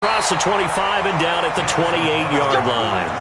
Across the 25 and down at the 28-yard line.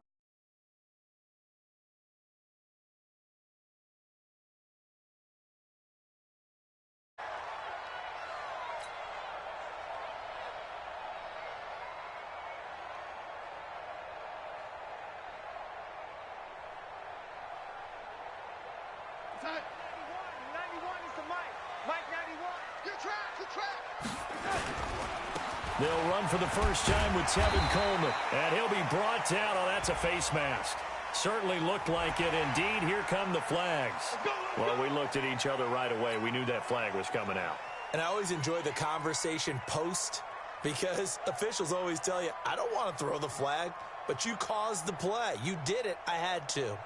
They'll run for the first time with Tevin Coleman. And he'll be brought down. Oh, that's a face mask. Certainly looked like it. Indeed, here come the flags. Well, we looked at each other right away. We knew that flag was coming out. And I always enjoy the conversation post because officials always tell you, I don't want to throw the flag, but you caused the play. You did it. I had to.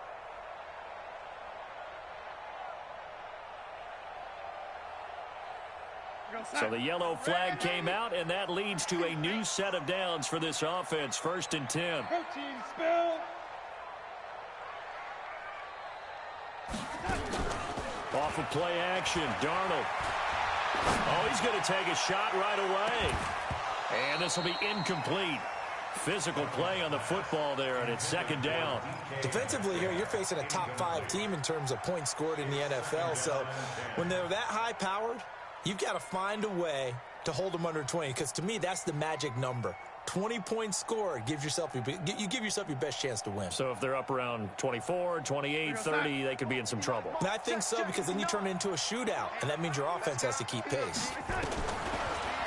So the yellow flag came out, and that leads to a new set of downs for this offense. 1st and 10. Off of play action, Darnold. Oh, he's going to take a shot right away. And this will be incomplete. Physical play on the football there, and it's 2nd down. Defensively here, you're facing a top-5 team in terms of points scored in the NFL. So when they're that high-powered, you've got to find a way to hold them under 20, because to me, that's the magic number. 20 points scored, you give yourself your best chance to win. So if they're up around 24, 28, 30, they could be in some trouble. And I think so, because then you turn it into a shootout, and that means your offense has to keep pace.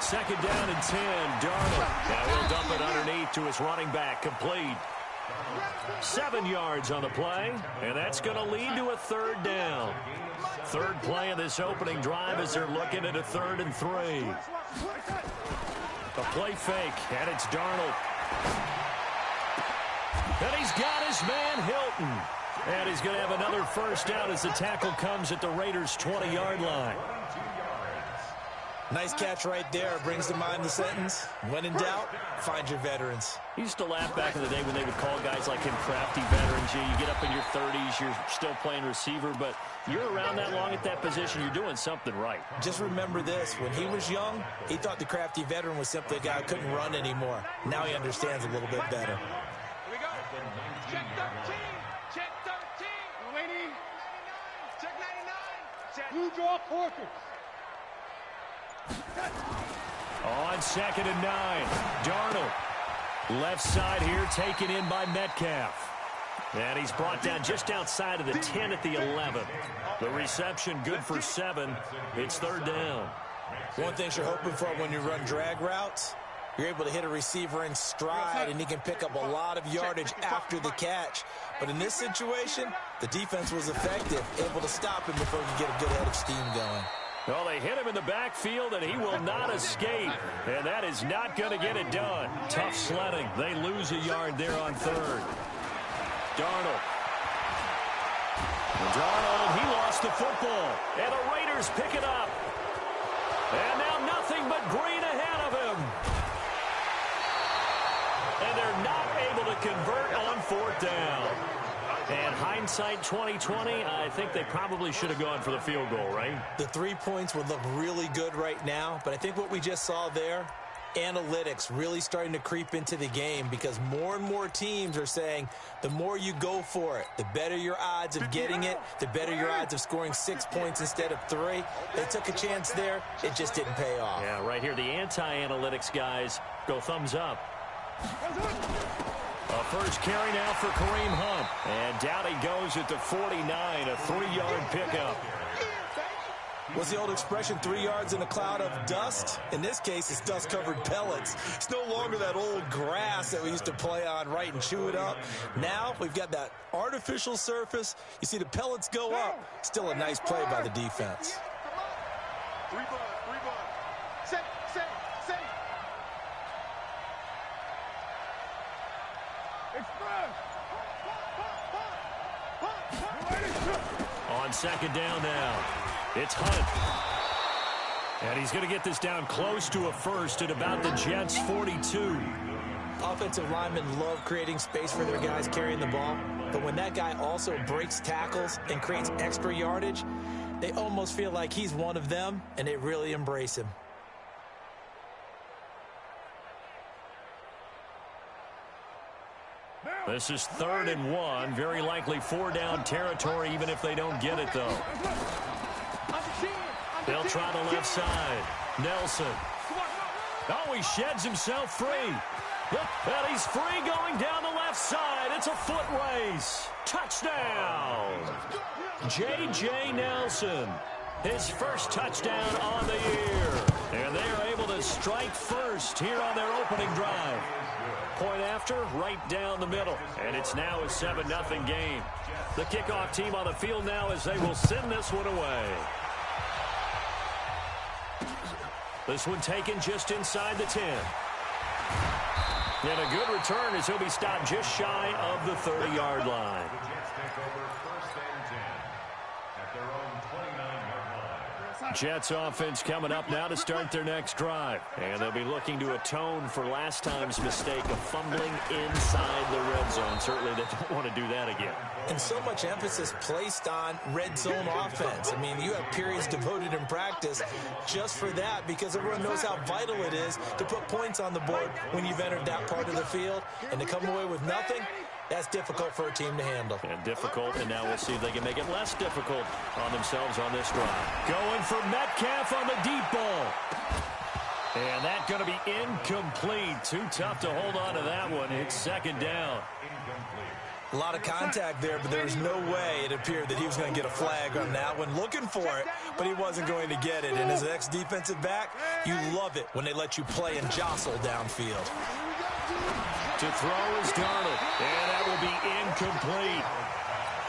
2nd down and 10, Darnold. Now he'll dump it underneath to his running back, complete. 7 yards on the play, and that's going to lead to a 3rd down. 3rd play of this opening drive as they're looking at a 3rd and 3. A play fake, and it's Darnold. And he's got his man Hilton. And he's going to have another 1st down as the tackle comes at the Raiders' 20-yard line. Nice catch right there. Brings to mind the sentence, when in doubt, find your veterans. He used to laugh back in the day when they would call guys like him crafty veterans. You get up in your 30s, you're still playing receiver, but you're around that long at that position, you're doing something right. Just remember this. When he was young, he thought the crafty veteran was simply a guy who couldn't run anymore. Now he understands a little bit better. Here we go. Check 13. Check 13. Waiting. Check 99. Check. Blue draw Porkers. On 2nd and 9, Darnold. Left side here, taken in by Metcalf. And he's brought down just outside of the 10 at the 11. The reception good for 7. It's 3rd down. One thing you're hoping for when you run drag routes, you're able to hit a receiver in stride, and he can pick up a lot of yardage after the catch. But in this situation, the defense was effective, able to stop him before he could get a good head of steam going. Well, they hit him in the backfield, and he will not escape. And that is not going to get it done. Tough sledding. They lose a yard there on 3rd. Darnold. He lost the football. And the Raiders pick it up. And now nothing but green ahead of him. And they're not able to convert on 4th down. And hindsight 2020, I think they probably should have gone for the field goal, right? The 3 points would look really good right now, but I think what we just saw there, analytics really starting to creep into the game, because more and more teams are saying the more you go for it, the better your odds of getting it, the better your odds of scoring 6 points instead of 3. They took a chance there. It just didn't pay off. Yeah, right here, the anti-analytics guys go thumbs up. A first carry now for Kareem Hunt. And down he goes at the 49, a 3-yard pickup. What's the old expression, 3 yards in a cloud of dust? In this case, it's dust-covered pellets. It's no longer that old grass that we used to play on, right, and chew it up. Now we've got that artificial surface. You see the pellets go up. Still a nice play by the defense. 3 bud. Set. On 2nd down now, it's Hunt. And he's going to get this down close to a 1st at about the Jets' 42. Offensive linemen love creating space for their guys carrying the ball, but when that guy also breaks tackles and creates extra yardage, they almost feel like he's one of them, and they really embrace him. This is 3rd and 1. Very likely 4-down territory, even if they don't get it, though. They'll try the left side. Nelson. Oh, he sheds himself free. And he's free going down the left side. It's a foot race. Touchdown. J.J. Nelson. His first touchdown on the year. And they are able to strike first here on their opening drive. Point after, right down the middle. And it's now a 7-0 game. The kickoff team on the field now as they will send this one away. This one taken just inside the 10. And a good return as he'll be stopped just shy of the 30-yard line. The Jets take over 1st and 10 at their own 29-yard line. Jets offense coming up now to start their next drive. And they'll be looking to atone for last time's mistake of fumbling inside the red zone. Certainly they don't want to do that again. And so much emphasis placed on red zone offense. I mean, you have periods devoted in practice just for that because everyone knows how vital it is to put points on the board when you've entered that part of the field. And to come away with nothing, that's difficult for a team to handle. And difficult, and now we'll see if they can make it less difficult on themselves on this drive. Going for Metcalf on the deep ball. And that's going to be incomplete. Too tough to hold on to that one. It's 2nd down. A lot of contact there, but there was no way it appeared that he was going to get a flag on that one. Looking for it, but he wasn't going to get it. And as an ex-defensive back, you love it when they let you play and jostle downfield. To throw is Darnold, and that will be incomplete.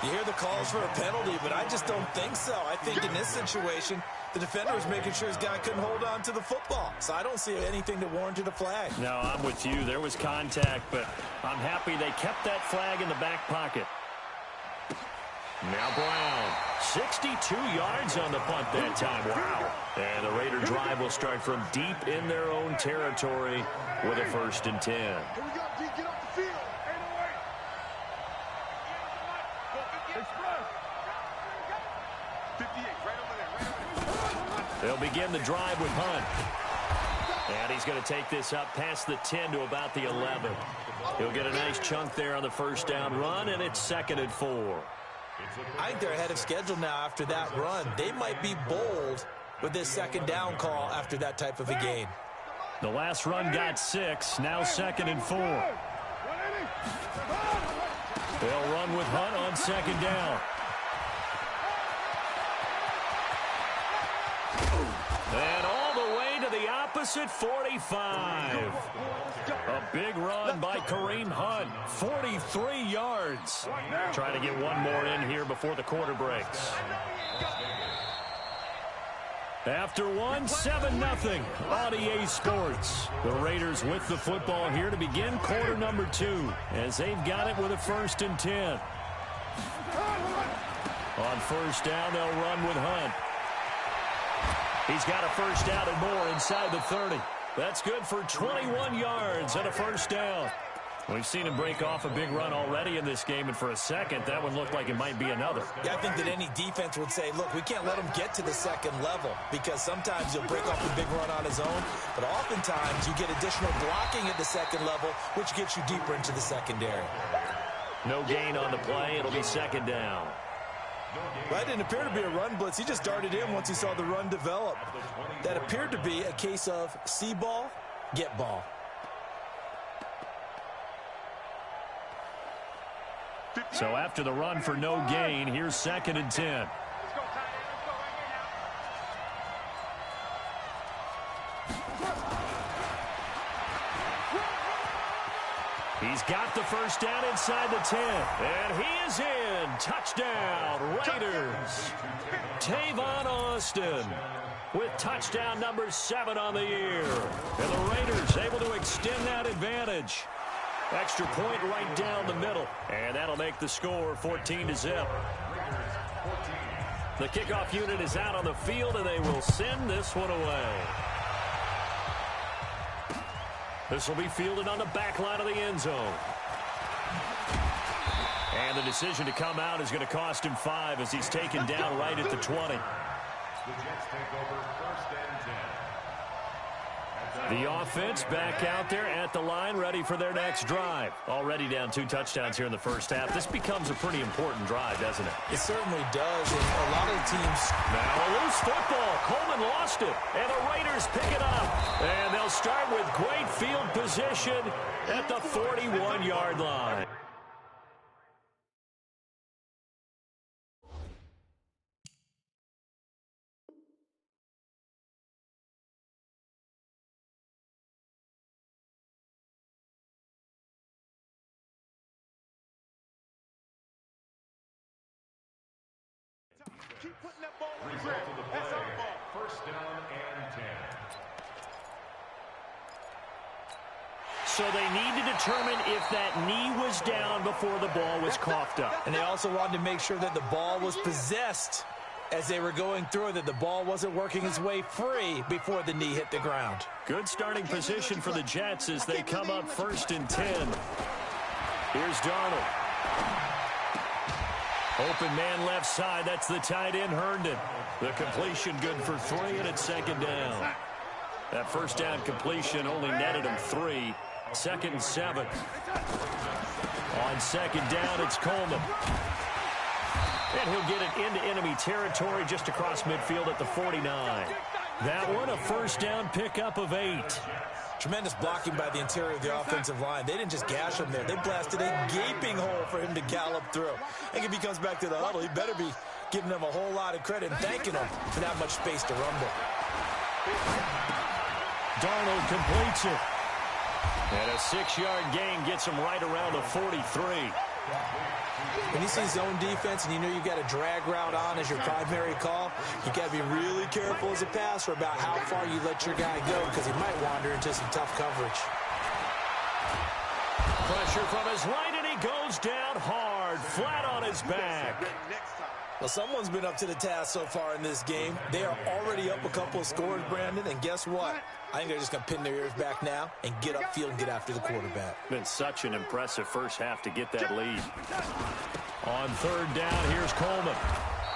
You hear the calls for a penalty, but I just don't think so. I think in this situation, the defender was making sure his guy couldn't hold on to the football. So I don't see anything that warranted a flag. No, I'm with you. There was contact, but I'm happy they kept that flag in the back pocket. Now Brown, 62 yards on the punt that time. Wow. And the Raider drive will start from deep in their own territory with a 1st and 10. Here we go, D. Get off the field. Express. 58, right over there. They'll begin the drive with Hunt. And he's going to take this up past the 10 to about the 11. He'll get a nice chunk there on the 1st down run, and it's 2nd and 4. I think they're ahead of schedule now after that run. They might be bold with this 2nd down call after that type of a game. The last run got 6, now 2nd and 4. They'll run with Hunt on 2nd down. And all the way to the opposite 45. A big run by Kareem Hunt, 43 yards. Trying to get one more in here before the quarter breaks. After one, 7-0 on EA Sports. The Raiders with the football here to begin quarter number 2 as they've got it with a 1st and 10. On 1st down, they'll run with Hunt. He's got a 1st down and more inside the 30. That's good for 21 yards and a 1st down. We've seen him break off a big run already in this game, and for a second, that one looked like it might be another. Yeah, I think that any defense would say, look, we can't let him get to the 2nd level because sometimes he'll break off a big run on his own, but oftentimes you get additional blocking at the 2nd level, which gets you deeper into the secondary. No gain on the play. It'll be 2nd down. That didn't appear to be a run blitz. He just darted in once he saw the run develop. That appeared to be a case of see ball, get ball. So after the run for no gain, here's 2nd and 10. He's got the 1st down inside the 10. And he is in. Touchdown, Raiders. Tavon Austin with touchdown number 7 on the year. And the Raiders able to extend that advantage. Extra point right down the middle. And that'll make the score 14-0. The kickoff unit is out on the field, and they will send this one away. This will be fielded on the back line of the end zone. And the decision to come out is going to cost him 5 as he's taken down right at the 20. The Jets take over 1st and 10 at The offense back out there at the line, ready for their next drive. Already down 2 touchdowns here in the first half. This becomes a pretty important drive, doesn't it? It certainly does, and a lot of the teams... Now a loose football. Coleman lost it, and the Raiders pick it up. And they'll start with great field position at the 41-yard line. Keep putting that ball on the Result ground. of the That's play, our ball. first down and 10. So they need to determine if that knee was down before the ball was coughed up. And they also wanted to make sure that the ball was possessed as they were going through it, that the ball wasn't working its way free before the knee hit the ground. Good starting position for the Jets as they come up 1st and 10. Here's Darnold. Open man left side. That's the tight end, Herndon. The completion good for 3, and it's 2nd down. That first down completion only netted him 3. 2nd and 7. On 2nd down, it's Coleman. And he'll get it into enemy territory just across midfield at the 49. That one, a first down pickup of 8. Tremendous blocking by the interior of the offensive line. They didn't just gash him there. They blasted a gaping hole for him to gallop through. I think if he comes back to the huddle, he better be giving them a whole lot of credit and thanking them for that much space to rumble. Darnold completes it. And a 6-yard gain gets him right around the 43. When you see zone defense and you know you've got a drag route on as your primary call, you got to be really careful as a passer about how far you let your guy go because he might wander into some tough coverage. Pressure from his right, and he goes down hard, flat on his back. Well, someone's been up to the task so far in this game. They are already up a couple of scores, Brandon, and guess what? I think they're just going to pin their ears back now and get upfield and get after the quarterback. Been such an impressive first half to get that lead. On 3rd down, here's Coleman.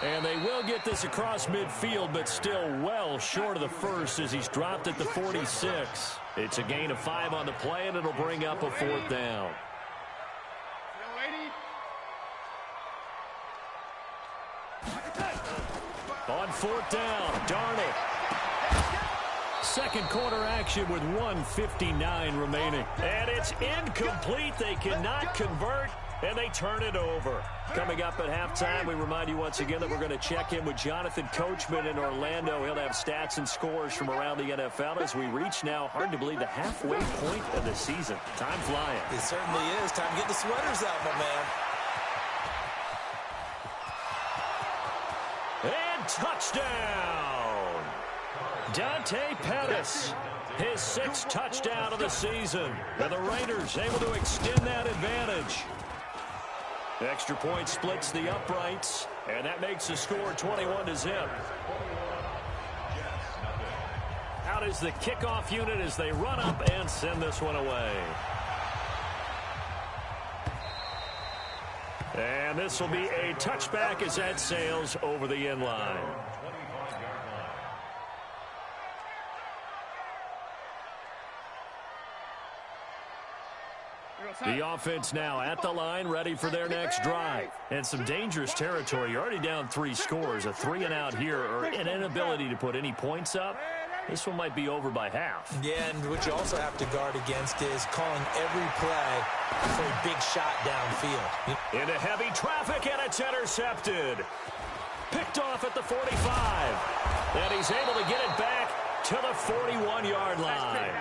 And they will get this across midfield, but still well short of the first as he's dropped at the 46. It's a gain of 5 on the play, and it'll bring up a 4th down. On 4th down, Darnold. Second quarter action with 1:59 remaining. And it's incomplete. They cannot convert, and they turn it over. Coming up at halftime, we remind you once again that we're going to check in with Jonathan Coachman in Orlando. He'll have stats and scores from around the NFL as we reach now, hard to believe, the halfway point of the season. Time flying. It certainly is. Time to get the sweaters out, my man. And touchdown! Dante Pettis, his 6th touchdown of the season. And the Raiders able to extend that advantage. Extra point splits the uprights, and that makes the score 21-0. Out is the kickoff unit as they run up and send this one away. And this will be a touchback as that sails over the end line. The offense now at the line, ready for their next drive. And some dangerous territory. You're already down 3 scores. A 3-and-out here, or an inability to put any points up. This one might be over by half. Yeah, and what you also have to guard against is calling every play for a big shot downfield. Into heavy traffic, and it's intercepted. Picked off at the 45. And he's able to get it back to the 41-yard line.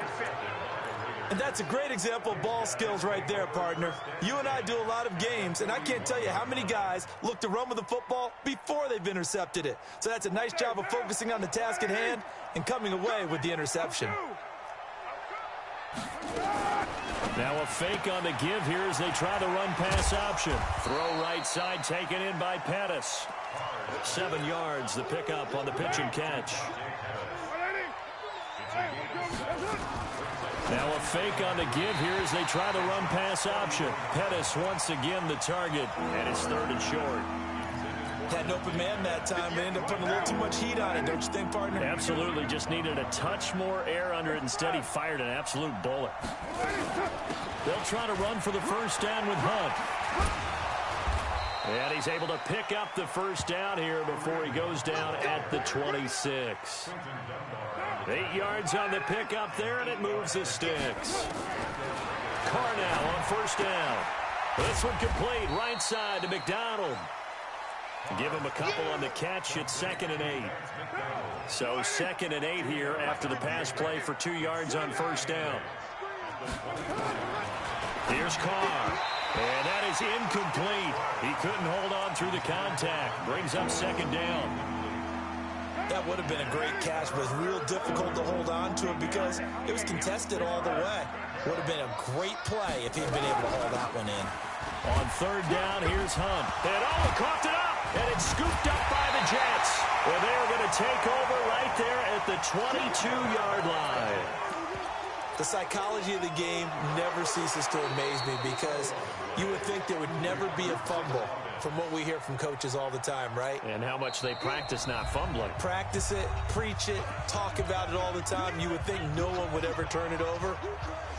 And that's a great example of ball skills right there, partner. You and I do a lot of games, and I can't tell you how many guys look to run with the football before they've intercepted it. So that's a nice job of focusing on the task at hand and coming away with the interception. Now a fake on the give here as they try the run-pass option. Throw right side taken in by Pettis. 7 yards, the pickup on the pitch and catch. Now a fake on the give here as they try the run-pass option. Pettis once again the target, and it's 3rd and short. Had an open man that time, but ended up putting a little too much heat on it, don't you think, partner? Absolutely. Just needed a touch more air under it. Instead, he fired an absolute bullet. They'll try to run for the first down with Hunt. And he's able to pick up the first down here before he goes down at the 26. 8 yards on the pickup there, and it moves the sticks. Carr now on first down. This one complete, right side to McDonald. Give him a couple on the catch. It's 2nd and 8. So 2nd and 8 here after the pass play for 2 yards on first down. Here's Carr. And that is incomplete. He couldn't hold on through the contact. Brings up 2nd down. That would have been a great catch, but it's real difficult to hold on to it because it was contested all the way. Would have been a great play if he'd been able to haul that one in. On 3rd down, here's Hunt. And he coughed it up, and it's scooped up by the Jets. Well, they're going to take over right there at the 22-yard line. The psychology of the game never ceases to amaze me because you would think there would never be a fumble from what we hear from coaches all the time, right? And how much they practice not fumbling. Practice it, preach it, talk about it all the time. You would think no one would ever turn it over.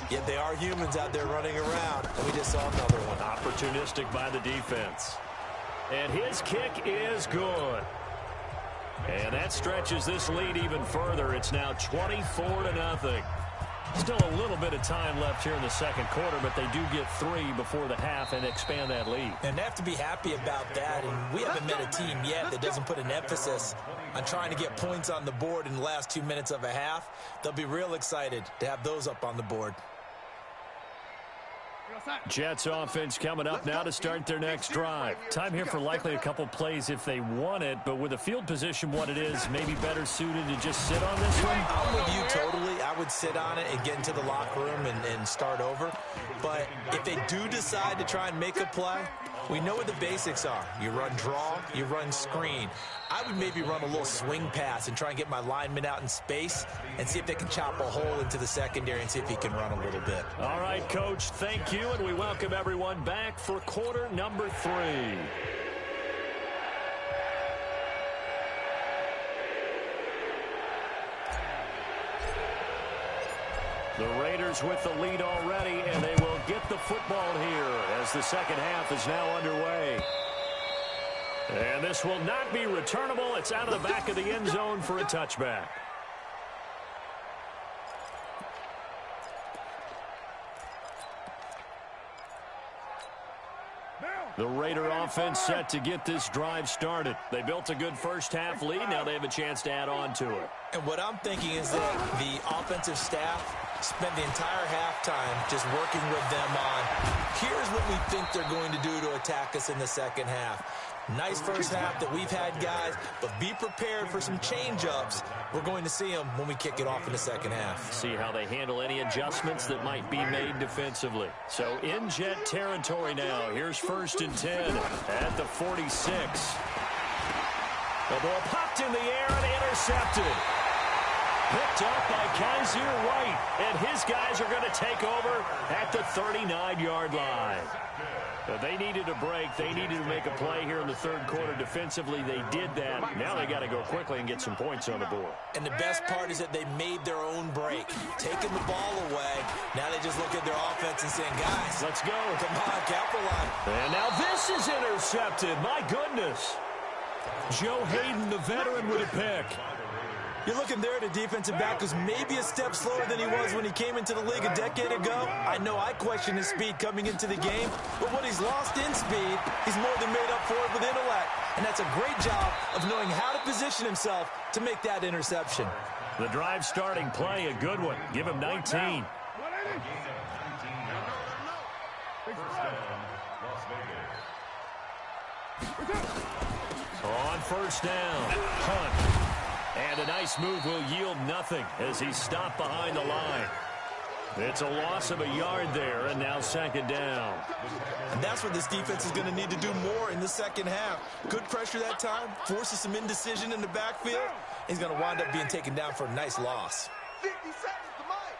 Yet they are humans out there running around, and we just saw another one. Opportunistic by the defense. And his kick is good. And that stretches this lead even further. It's now 24-0. Still a little bit of time left here in the second quarter, but they do get 3 before the half and expand that lead. And they have to be happy about that. And we haven't met a team yet that doesn't put an emphasis on trying to get points on the board in the last 2 minutes of a half. They'll be real excited to have those up on the board. Jets offense coming up now to start their next drive. Time here for likely a couple plays if they want it, but with the field position what it is, maybe better suited to just sit on this one? I'm with you totally. I would sit on it and get into the locker room and start over. But if they do decide to try and make a play, we know what the basics are. You run draw, you run screen. I would maybe run a little swing pass and try and get my lineman out in space and see if they can chop a hole into the secondary and see if he can run a little bit. All right, Coach, thank you, and we welcome everyone back for quarter number 3. The Raiders with the lead already, and they will get the football here as the second half is now underway. And this will not be returnable. It's out of the back of the end zone for a touchback. The Raider offense set to get this drive started. They built a good first half lead. Now they have a chance to add on to it. And what I'm thinking is that the offensive staff spent the entire halftime just working with them on, here's what we think they're going to do to attack us in the second half. Nice first half that we've had, guys, but be prepared for some change-ups. We're going to see them when we kick it off in the second half. See how they handle any adjustments that might be made defensively. So in Jet territory now. Here's 1st and 10 at the 46. The ball popped in the air and intercepted. Picked up by Kaiser White, and his guys are going to take over at the 39-yard line. But they needed a break. They needed to make a play here in the third quarter. Defensively, they did that. Now they got to go quickly and get some points on the board. And the best part is that they made their own break, taking the ball away. Now they just look at their offense and saying, guys, let's go. Come on, capitalize. And now this is intercepted. My goodness. Joe Hayden, the veteran, with a pick. You're looking there at a defensive back who's maybe a step slower than he was when he came into the league a decade ago. I know I questioned his speed coming into the game, but what he's lost in speed, he's more than made up for it with intellect. And that's a great job of knowing how to position himself to make that interception. The drive starting play, a good one. Give him 19. On first down, Hunt. And a nice move will yield nothing as he's stopped behind the line. It's a loss of a yard there, and now second down. And that's what this defense is going to need to do more in the second half. Good pressure that time, forces some indecision in the backfield. He's going to wind up being taken down for a nice loss. 50 seconds to Mike.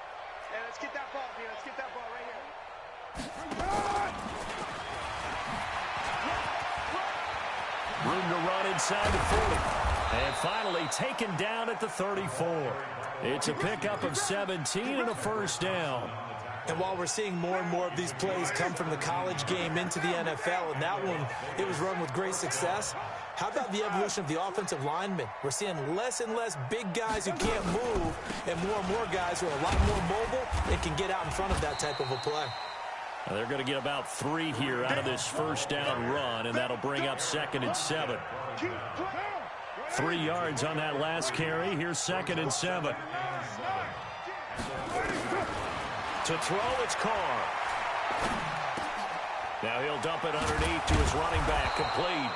And let's get that ball, man. Let's get that ball right here. Room to run inside the 40. And finally taken down at the 34. It's a pickup of 17 and a first down. And while we're seeing more and more of these plays come from the college game into the NFL, and that one, it was run with great success, how about the evolution of the offensive linemen? We're seeing less and less big guys who can't move and more guys who are a lot more mobile and can get out in front of that type of a play. Now they're going to get about 3 here out of this first down run, and that'll bring up 2nd and 7. 3 yards on that last carry. Here's 2nd and 7. To throw, it's Carr. Now he'll dump it underneath to his running back, complete.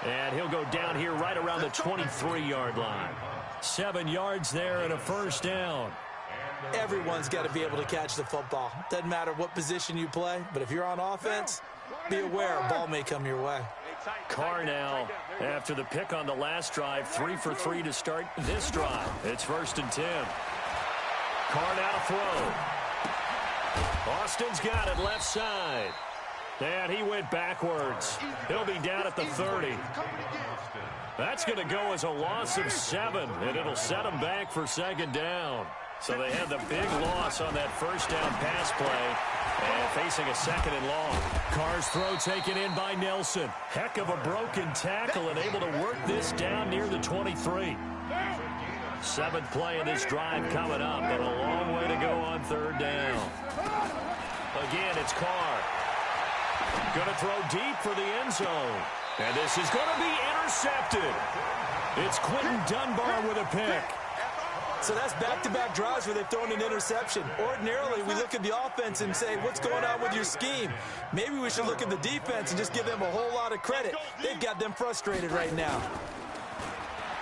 And he'll go down here right around the 23-yard line. 7 yards there and a first down. Everyone's got to be able to catch the football. Doesn't matter what position you play, but if you're on offense, be aware a ball may come your way. Carr now, after the pick on the last drive, 3 for 3 to start this drive. It's 1st and 10. Carr now to throw. Austin's got it left side. And he went backwards. He'll be down at the 30. That's going to go as a loss of 7, and it'll set him back for 2nd down. So they had the big loss on that first down pass play, and facing a 2nd and long. Carr's throw taken in by Nelson. Heck of a broken tackle and able to work this down near the 23. 7th play of this drive coming up, but a long way to go on 3rd down. Again, it's Carr. Going to throw deep for the end zone. And this is going to be intercepted. It's Quentin Dunbar with a pick. So that's back-to-back drives where they've thrown an interception. Ordinarily, we look at the offense and say, what's going on with your scheme? Maybe we should look at the defense and just give them a whole lot of credit. They've got them frustrated right now.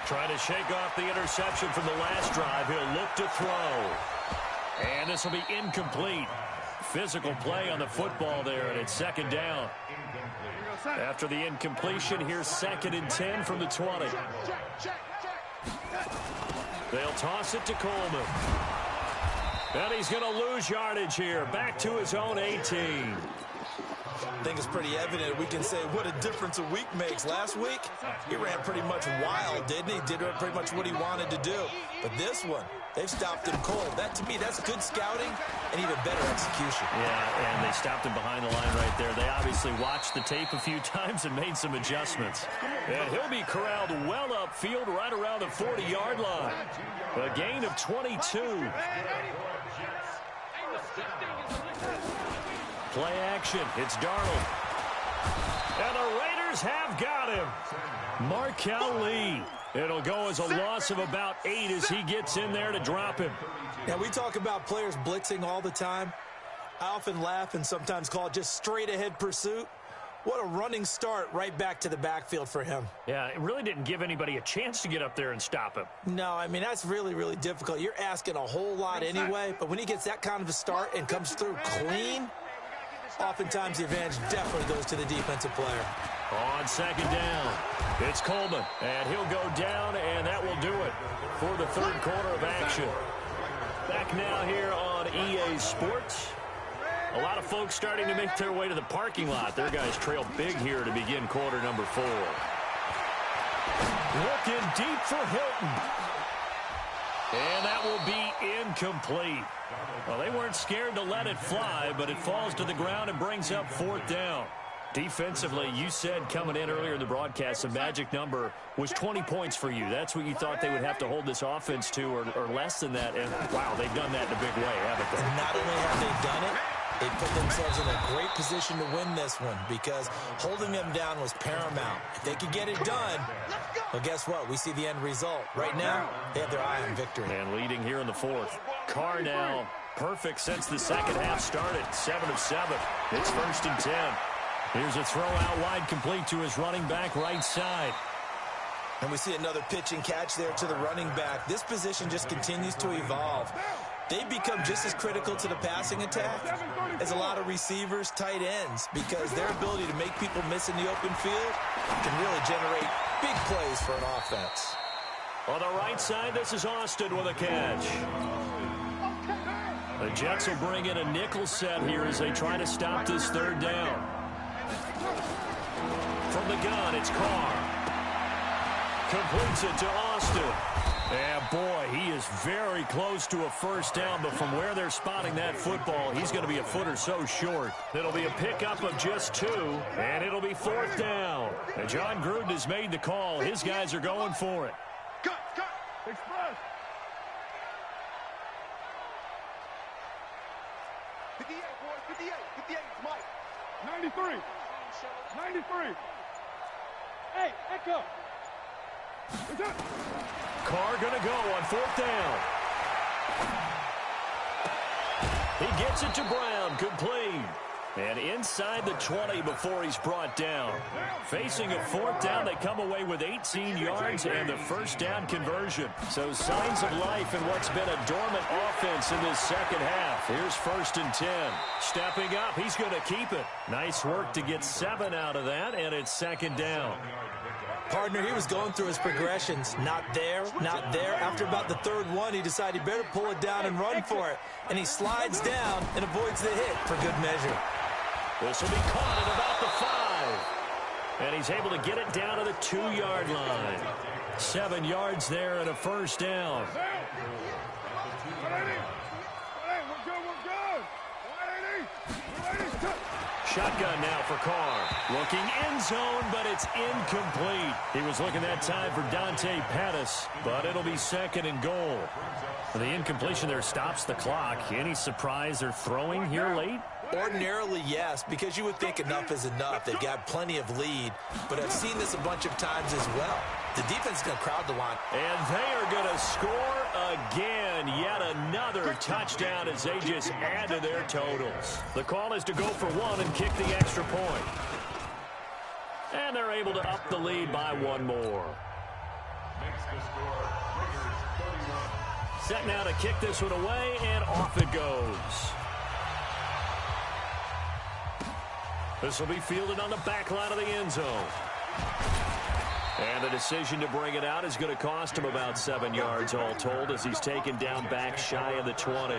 Trying to shake off the interception from the last drive. He'll look to throw. And this will be incomplete. Physical play on the football there, and it's 2nd down. After the incompletion, here's 2nd and 10 from the 20. They'll toss it to Coleman. And he's going to lose yardage here. Back to his own 18. I think it's pretty evident. We can say what a difference a week makes. Last week, he ran pretty much wild, didn't he? Did pretty much what he wanted to do. But this one, they've stopped him cold. That, to me, that's good scouting and even better execution. Yeah, and they stopped him behind the line right there. They obviously watched the tape a few times and made some adjustments. And he'll be corralled well upfield right around the 40-yard line. A gain of 22. Play action. It's Darnold. And the Raiders have got him. Markel Lee. It'll go as a loss of about 8 as he gets in there to drop him. Now, we talk about players blitzing all the time. I often laugh and sometimes call it just straight-ahead pursuit. What a running start right back to the backfield for him. Yeah, it really didn't give anybody a chance to get up there and stop him. No, I mean, that's really, really difficult. You're asking a whole lot anyway, but when he gets that kind of a start and comes through clean, oftentimes the advantage definitely goes to the defensive player. On 2nd down, it's Coleman, and he'll go down, and that will do it for the 3rd quarter of action. Back now here on EA Sports. A lot of folks starting to make their way to the parking lot. Their guys trail big here to begin quarter number 4. Looking deep for Hilton. And that will be incomplete. Well, they weren't scared to let it fly, but it falls to the ground and brings up 4th down. Defensively, you said coming in earlier in the broadcast, the magic number was 20 points for you. That's what you thought they would have to hold this offense to, or less than that. And, wow, they've done that in a big way, haven't they? And not only have they done it, they put themselves in a great position to win this one because holding them down was paramount. If they could get it done, well, guess what? We see the end result. Right now, they have their eye on victory. And leading here in the 4th. Carr now perfect since the second half started. 7 of 7. It's 1st and 10. Here's a throw out wide, complete to his running back right side. And we see another pitch and catch there to the running back. This position just continues to evolve. They become just as critical to the passing attack as a lot of receivers, tight ends, because their ability to make people miss in the open field can really generate big plays for an offense. On the right side, this is Austin with a catch. The Jets will bring in a nickel set here as they try to stop this 3rd down. From the gun, it's Carr. Completes it to Austin. And boy, he is very close to a first down, but from where they're spotting that football, he's going to be a foot or so short. It'll be a pickup of just 2, and it'll be 4th down. And John Gruden has made the call. His guys are going for it. Cut. Express. 58, boys, 58. 58, Mike. 93. Hey, Echo. Carr going to go on 4th down. He gets it to Brown, complete. And inside the 20 before he's brought down. Facing a 4th down, they come away with 18 yards and the first down conversion. So signs of life in what's been a dormant offense in this second half. Here's 1st and 10. Stepping up, he's going to keep it. Nice work to get 7 out of that, and it's 2nd down. Partner, he was going through his progressions. Not there, not there. After about the 3rd one, he decided he better pull it down and run for it. And he slides down and avoids the hit for good measure. This will be caught at about the 5. And he's able to get it down to the 2-yard line. 7 yards there and a first down. Shotgun now for Carr. Looking end zone, but it's incomplete. He was looking that time for Dante Pettis, but it'll be 2nd and goal. The incompletion there stops the clock. Any surprise they're throwing here late? Ordinarily, yes, because you would think enough is enough. They've got plenty of lead, but I've seen this a bunch of times as well. The defense is going to crowd the line. And they are going to score again. Yet another touchdown as they just add to their totals. The call is to go for 1 and kick the extra point. And they're able to up the lead by 1 more. Set now to kick this one away, and off it goes. This will be fielded on the back line of the end zone. And the decision to bring it out is going to cost him about 7 yards all told as he's taken down back shy of the 20.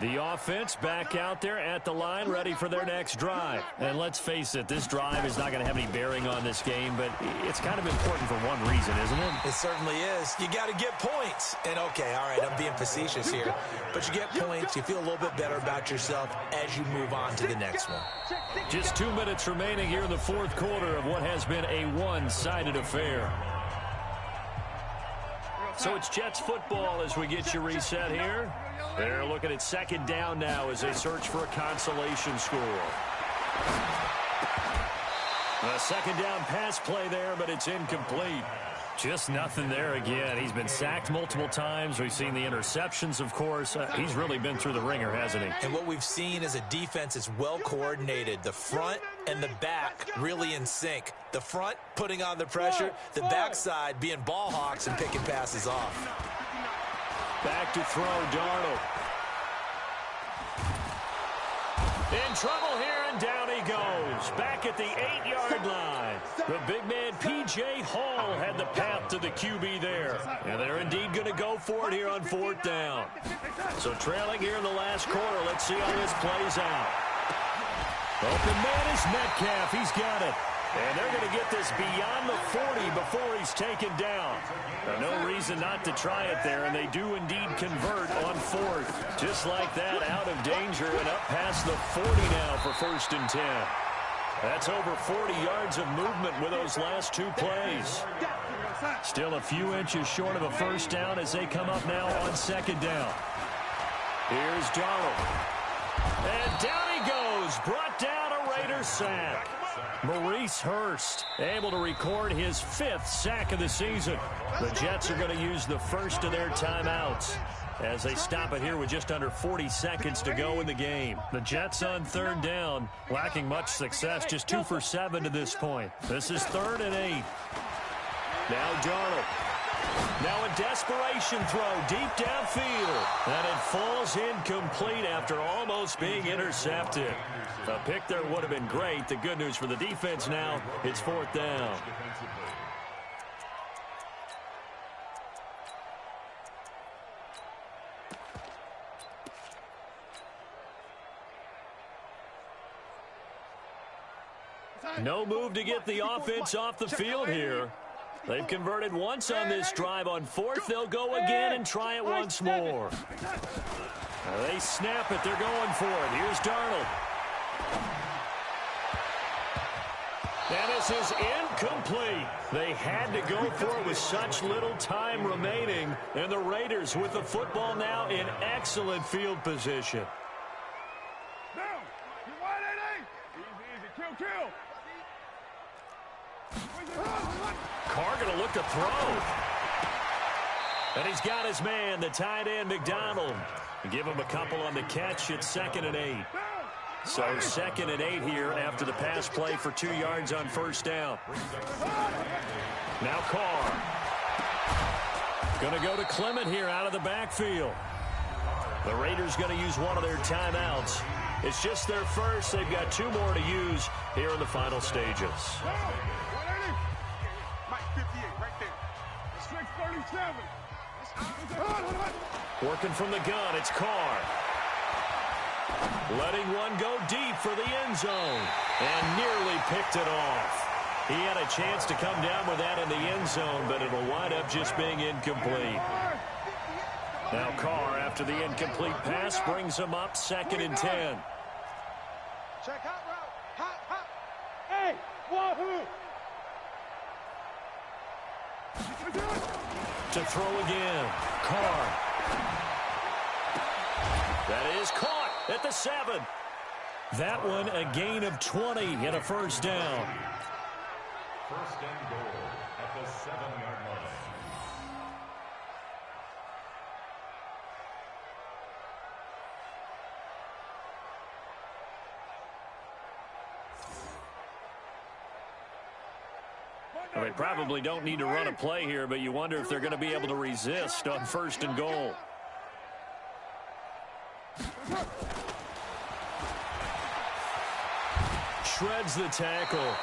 The offense back out there at the line, ready for their next drive. And let's face it, this drive is not going to have any bearing on this game, but it's kind of important for one reason, isn't it? It certainly is. You got to get points. And, okay, all right, I'm being facetious here. But you get points, you feel a little bit better about yourself as you move on to the next one. Just 2 minutes remaining here in the 4th quarter of what has been a one-sided affair. So it's Jets football as we get you reset here. They're looking at 2nd down now as they search for a consolation score. A 2nd down pass play there, but it's incomplete. Just nothing there again. He's been sacked multiple times. We've seen the interceptions, of course. He's really been through the ringer, hasn't he? And what we've seen is a defense is well coordinated. The front and the back really in sync. The front putting on the pressure, the backside being ball hawks and picking passes off. Back to throw, Darnold. In trouble here, and down he goes. Back at the 8-yard line. The big man, P.J. Hall, had the path to the QB there. And they're indeed going to go for it here on 4th down. So trailing here in the last quarter. Let's see how this plays out. Open man is Metcalf. He's got it. And they're going to get this beyond the 40 before he's taken down. No reason not to try it there, and they do indeed convert on 4th. Just like that, out of danger and up past the 40 now for 1st and 10. That's over 40 yards of movement with those last 2 plays. Still a few inches short of a first down as they come up now on 2nd down. Here's Darnold. And down he goes. Brought down a Raider sack. Maurice Hurst able to record his 5th sack of the season. The Jets are going to use the first of their timeouts as they stop it here with just under 40 seconds to go in the game. The Jets on 3rd down, lacking much success, just 2 for 7 to this point. This is 3rd and 8. Now Darnold. Now a desperation throw deep downfield. And it falls incomplete after almost being intercepted. A pick there would have been great. The good news for the defense now, it's 4th down. No move to get the offense off the field here. They've converted once on this drive. On fourth, they'll go again and try it once more. They snap it. They're going for it. Here's Darnold. And this is incomplete. They had to go for it with such little time remaining. And the Raiders with the football now in excellent field position. Down. You're wide, easy, easy. Kill. Carr going to look to throw. And he's got his man, the tight end, McDonald. Give him a couple on the catch. It's 2nd and 8. So 2nd and 8 here after the pass play for 2 yards on first down. Now Carr. Going to go to Clement here out of the backfield. The Raiders going to use one of their timeouts. It's just their first. They've got 2 more to use here in the final stages. Working from the gun, it's Carr. Letting one go deep for the end zone. And nearly picked it off. He had a chance to come down with that in the end zone, but it'll wind up just being incomplete. Now Carr, after the incomplete pass, brings him up 2nd and 10. Check hot route. Hot. Hey, wahoo! To throw again. Carr. That is caught at the 7. That one a gain of 20 and a first down. First and goal at the 7-yard line. They probably don't need to run a play here, but you wonder if they're going to be able to resist on 1st and goal. Shreds the tackle.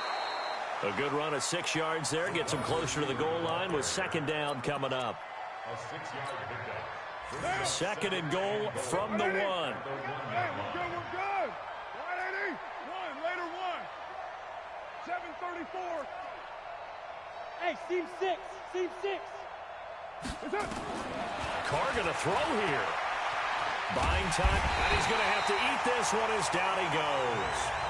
A good run of 6 yards there. Gets him closer to the goal line with 2nd down coming up. A 6-yard pickup. 2nd and goal from the 1. Hey, we're good. Wide 80. 1, later 1. 7:34. Hey, seam 6. Carr going to throw here. Buying time, and he's going to have to eat this one as down he goes.